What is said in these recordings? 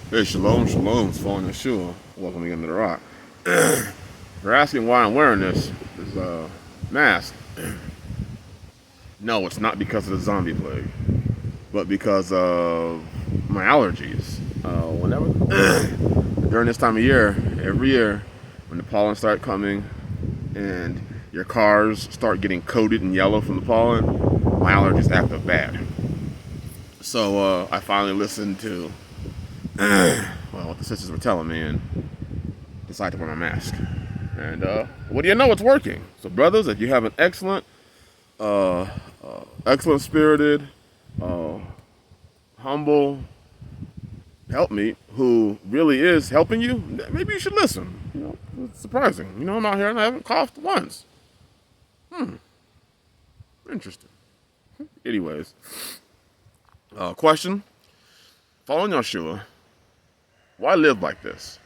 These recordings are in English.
Hey, shalom, shalom, it's falling Yeshua. Welcome again to the Rock. You're asking why I'm wearing this mask. No, it's not because of the zombie plague, but because of my allergies. Whenever during this time of year, every year, when the pollen start coming and your cars start getting coated in yellow from the pollen, my allergies act up bad. So I finally listened to what the sisters were telling me and decided to wear my mask. And what do you know? It's working. So, brothers, if you have an excellent spirited, humble helpmeet who really is helping you, maybe you should listen. You know, it's surprising. You know, I'm out here and I haven't coughed once. Interesting. Anyways, question: following Yeshua, why live like this?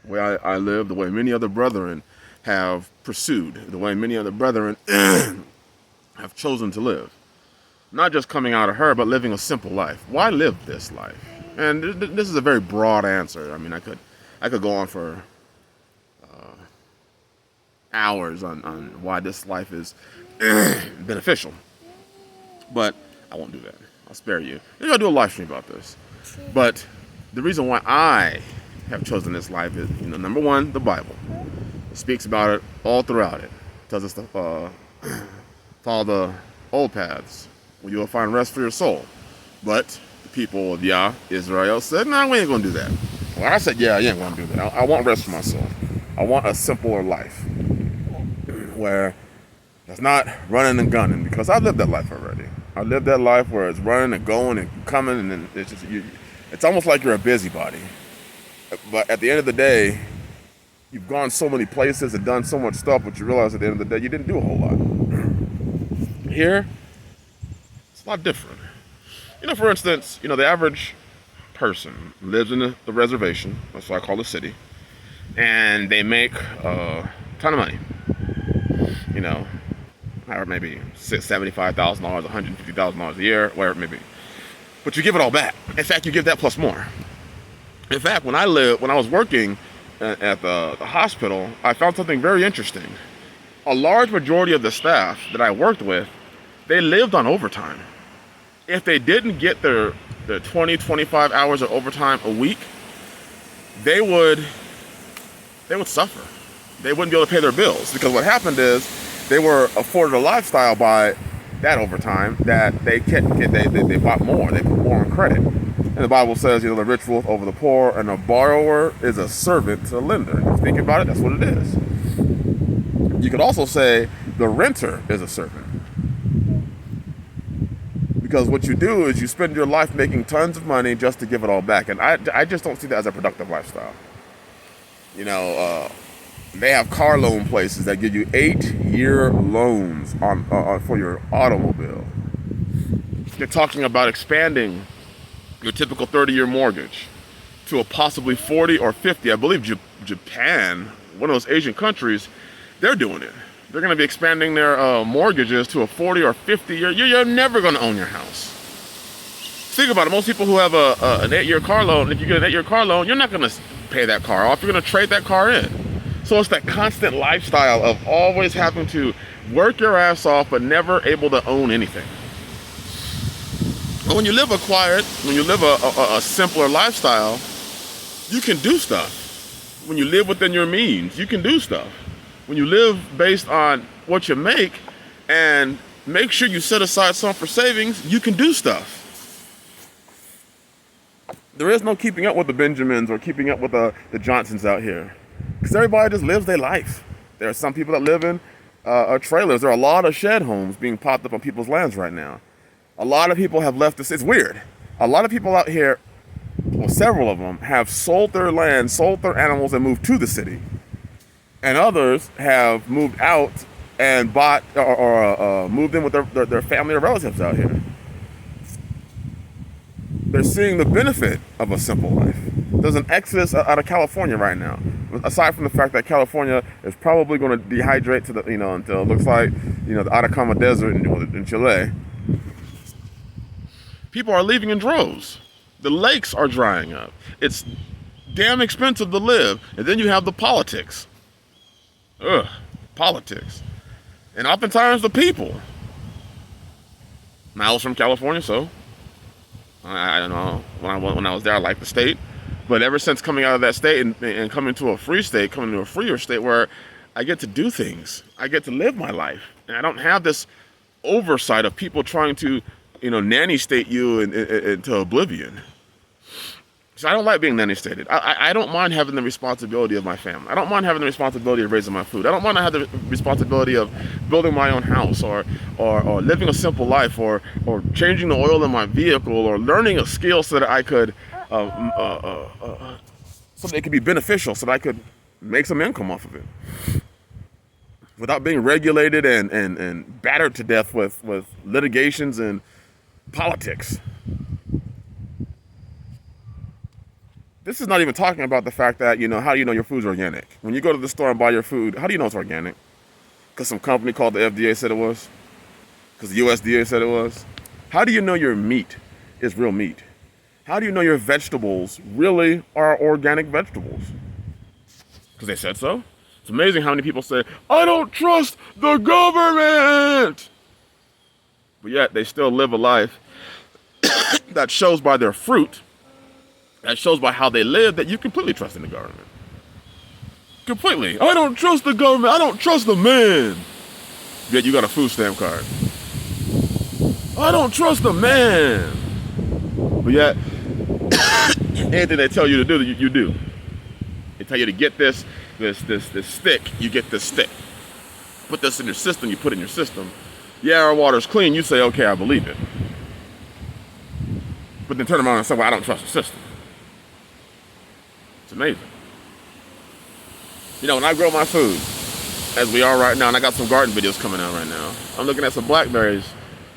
The way I live, the way many other brethren have pursued, the way many other brethren have chosen to live. Not just coming out of her, but living a simple life. Why live this life? And this is a very broad answer. I mean, I could go on for hours on why this life is beneficial. But I won't do that. I'll spare you. Maybe I'll do a live stream about this. But the reason why I have chosen this life is, number one, the Bible. It speaks about it all throughout it. It tells us to follow the old paths, where you will find rest for your soul. But the people of Yisra'el said, no, we ain't going to do that. Well, I said, yeah, I ain't going to do that. I want rest for my soul. I want a simpler life where it's not running and gunning, because I lived that life already. I lived that life where it's running and going and coming, and then it's almost like you're a busybody. But at the end of the day, you've gone so many places and done so much stuff, but you realize at the end of the day, you didn't do a whole lot. Here, it's a lot different. For instance, the average person lives in the reservation, that's what I call the city, and they make a ton of money. Maybe $75,000, $150,000 a year, whatever it may be. But you give it all back. In fact, you give that plus more. In fact, when I was working at the hospital, I found something very interesting. A large majority of the staff that I worked with, they lived on overtime. If they didn't get their 20, 25 hours of overtime a week, they would suffer. They wouldn't be able to pay their bills, because what happened is they were afforded a lifestyle by that overtime that they bought more. They put more on credit. And the Bible says, the rich rules over the poor, and a borrower is a servant to the lender. If you think about it, that's what it is. You could also say the renter is a servant. Because what you do is you spend your life making tons of money just to give it all back. And I just don't see that as a productive lifestyle. They have car loan places that give you 8-year loans on for your automobile. They're talking about expanding your typical 30-year mortgage to a possibly 40 or 50. I believe Japan, one of those Asian countries, they're doing it. They're going to be expanding their mortgages to a 40 or 50-year. You're never going to own your house. Think about it. Most people who have an 8-year car loan, if you get an 8-year car loan, you're not going to pay that car off. You're going to trade that car in. So it's that constant lifestyle of always having to work your ass off but never able to own anything. But when you live a simpler lifestyle, you can do stuff. When you live within your means, you can do stuff. When you live based on what you make and make sure you set aside some for savings, you can do stuff. There is no keeping up with the Benjamins or keeping up with the Johnsons out here. Because everybody just lives their life. There are some people that live in trailers. There are a lot of shed homes being popped up on people's lands right now. A lot of people have left this. It's weird. A lot of people out here, well, several of them, have sold their land, sold their animals, and moved to the city. And others have moved out and bought or moved in with their family or relatives out here. They're seeing the benefit of a simple life. There's an exodus out of California right now. Aside from the fact that California is probably going to dehydrate to until it looks like, the Atacama Desert in Chile. People are leaving in droves. The lakes are drying up. It's damn expensive to live. And then you have the politics. Ugh, politics. And oftentimes the people. Now, I was from California, so I don't know. When I was there, I liked the state. But ever since coming out of that state and coming to a free state, coming to a freer state where I get to do things, I get to live my life, and I don't have this oversight of people trying to, nanny state you into oblivion. So I don't like being nanny stated. I don't mind having the responsibility of my family. I don't mind having the responsibility of raising my food. I don't mind having the responsibility of building my own house or living a simple life or changing the oil in my vehicle or learning a skill so that I could, so that it could be beneficial, so that I could make some income off of it. Without being regulated and battered to death with litigations and politics. This is not even talking about the fact that, how do you know your food's organic? When you go to the store and buy your food, how do you know it's organic? Because some company called the FDA said it was? Because the USDA said it was? How do you know your meat is real meat? How do you know your vegetables really are organic vegetables? Because they said so? It's amazing how many people say, I don't trust the government! But yet they still live a life that shows by their fruit, that shows by how they live, that you completely trust in the government. Completely. I don't trust the government. I don't trust the man. Yet you got a food stamp card. I don't trust the man. But yet, anything they tell you to do, you do. They tell you to get this stick, you get this stick. Put this in your system, you put it in your system. Yeah, our water's clean. You say, okay, I believe it. But then turn around and say, well, I don't trust the system. It's amazing. When I grow my food, as we are right now, and I got some garden videos coming out right now, I'm looking at some blackberries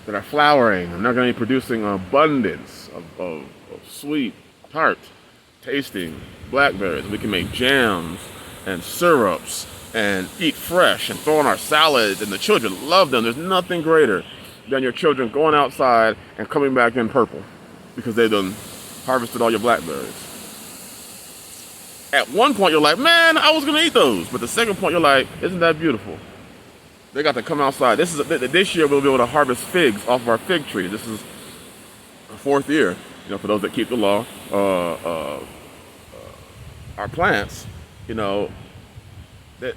that are flowering, and they're going to be producing an abundance of sweet, tart, tasting blackberries. We can make jams and syrups and eat fresh and throw in our salads, and the children love them. There's nothing greater than your children going outside and coming back in purple because they done harvested all your blackberries. At one point, you're like, man, I was going to eat those. But the second point, you're like, isn't that beautiful? They got to come outside. This year, we'll be able to harvest figs off of our fig tree. This is our 4th year, for those that keep the law. Our plants, that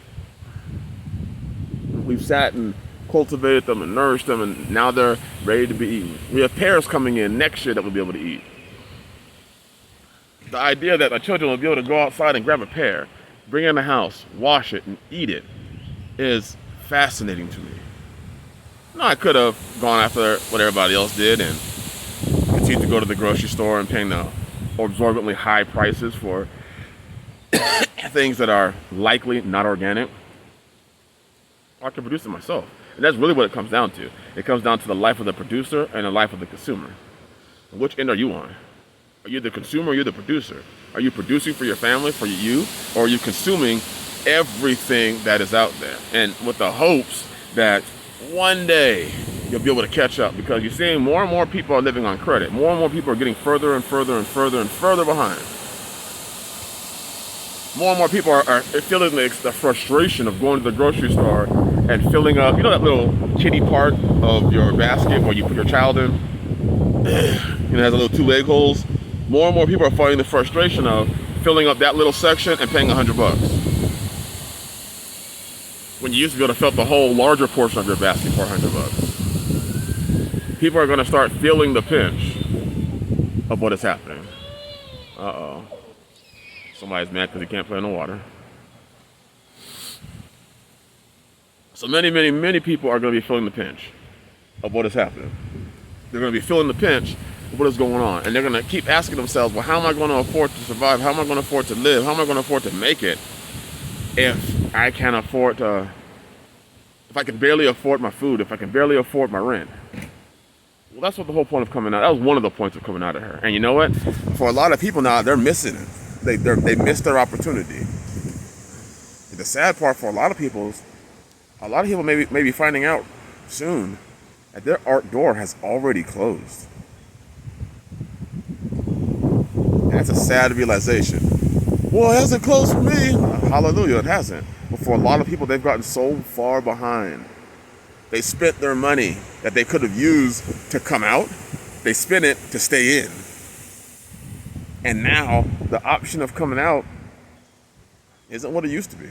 we've sat and cultivated them and nourished them, and now they're ready to be eaten. We have pears coming in next year that we'll be able to eat. The idea that our children will be able to go outside and grab a pear, bring it in the house, wash it, and eat it is fascinating to me. No, I could have gone after what everybody else did and continued to go to the grocery store and paying the exorbitantly high prices for things that are likely not organic. I can produce it myself. And that's really what it comes down to. It comes down to the life of the producer and the life of the consumer. And which end are you on? Are you the consumer or are you the producer? Are you producing for your family, for you, or are you consuming everything that is out there? And with the hopes that one day you'll be able to catch up, because you're seeing more and more people are living on credit. More and more people are getting further and further and further and further behind. More and more people are feeling the frustration of going to the grocery store and filling up, that little kitty part of your basket where you put your child in? It has a little 2 leg holes. More and more people are feeling the frustration of filling up that little section and paying $100. When you used to be able to fill up the whole larger portion of your basket for $100. People are going to start feeling the pinch of what is happening. Uh-oh. Somebody's mad because he can't play in the water. So many people are going to be feeling the pinch of what is happening. They're going to be feeling the pinch of what is going on. And they're going to keep asking themselves, well, how am I going to afford to survive? How am I going to afford to live? How am I going to afford to make it if I can't afford to, if I can barely afford my food, if I can barely afford my rent? Well, that's what the whole point of coming out. That was one of the points of coming out of her. And you know what? For a lot of people now, they're missing it. They missed their opportunity. The sad part for a lot of people may be finding out soon that their art door has already closed. That's a sad realization. Well, it hasn't closed for me. Hallelujah, it hasn't. But for a lot of people, they've gotten so far behind. They spent their money that they could have used to come out. They spent it to stay in. And now the option of coming out isn't what it used to be.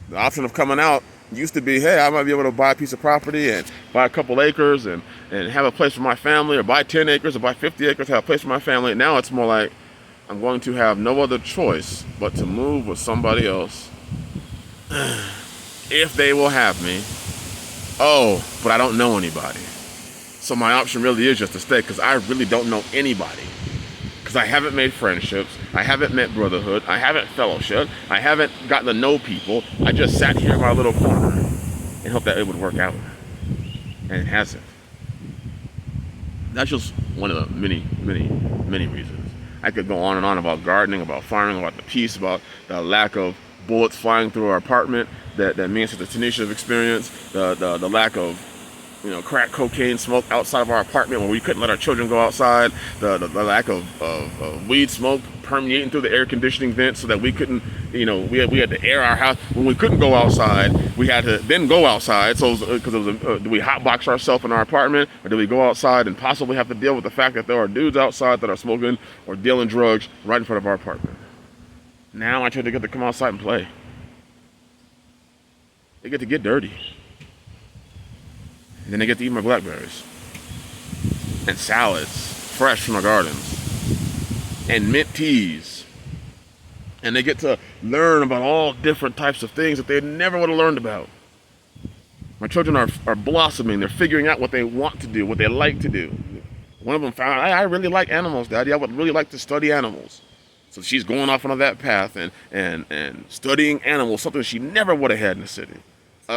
The option of coming out used to be, hey, I might be able to buy a piece of property and buy a couple acres and have a place for my family, or buy 10 acres or buy 50 acres, have a place for my family. And now it's more like, I'm going to have no other choice but to move with somebody else if they will have me. Oh, but I don't know anybody. So my option really is just to stay, because I really don't know anybody. Because I haven't made friendships, I haven't met brotherhood, I haven't fellowship, I haven't gotten to know people. I just sat here in my little corner and hoped that it would work out. And it hasn't. That's just one of the many, many, many reasons. I could go on and on about gardening, about farming, about the peace, about the lack of bullets flying through our apartment that means that the tenacious experience, the lack of crack cocaine smoke outside of our apartment when we couldn't let our children go outside, the lack of weed smoke permeating through the air conditioning vents so that we couldn't, we had to air our house. When we couldn't go outside, we had to then go outside. So because do we hotbox ourselves in our apartment, or do we go outside and possibly have to deal with the fact that there are dudes outside that are smoking or dealing drugs right in front of our apartment? Now I try to get to come outside and play. They get to get dirty. And then they get to eat my blackberries and salads fresh from the gardens and mint teas. And they get to learn about all different types of things that they never would have learned about. My children are blossoming. They're figuring out what they want to do, what they like to do. One of them found, I really like animals, Daddy. I would really like to study animals. So she's going off on that path and studying animals, something she never would have had in the city.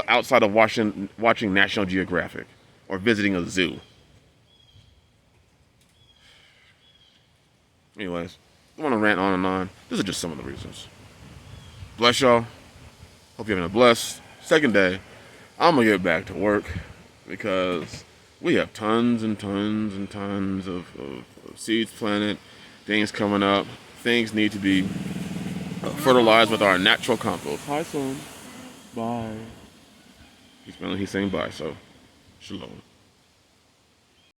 Outside of watching National Geographic or visiting a zoo. Anyways, I want to rant on and on. These are just some of the reasons. Bless y'all. Hope you're having a blessed second day. I'm going to get back to work because we have tons and tons and tons of seeds planted, things coming up. Things need to be fertilized with our natural compost. Hi, son. Bye. He's saying bye, so shalom.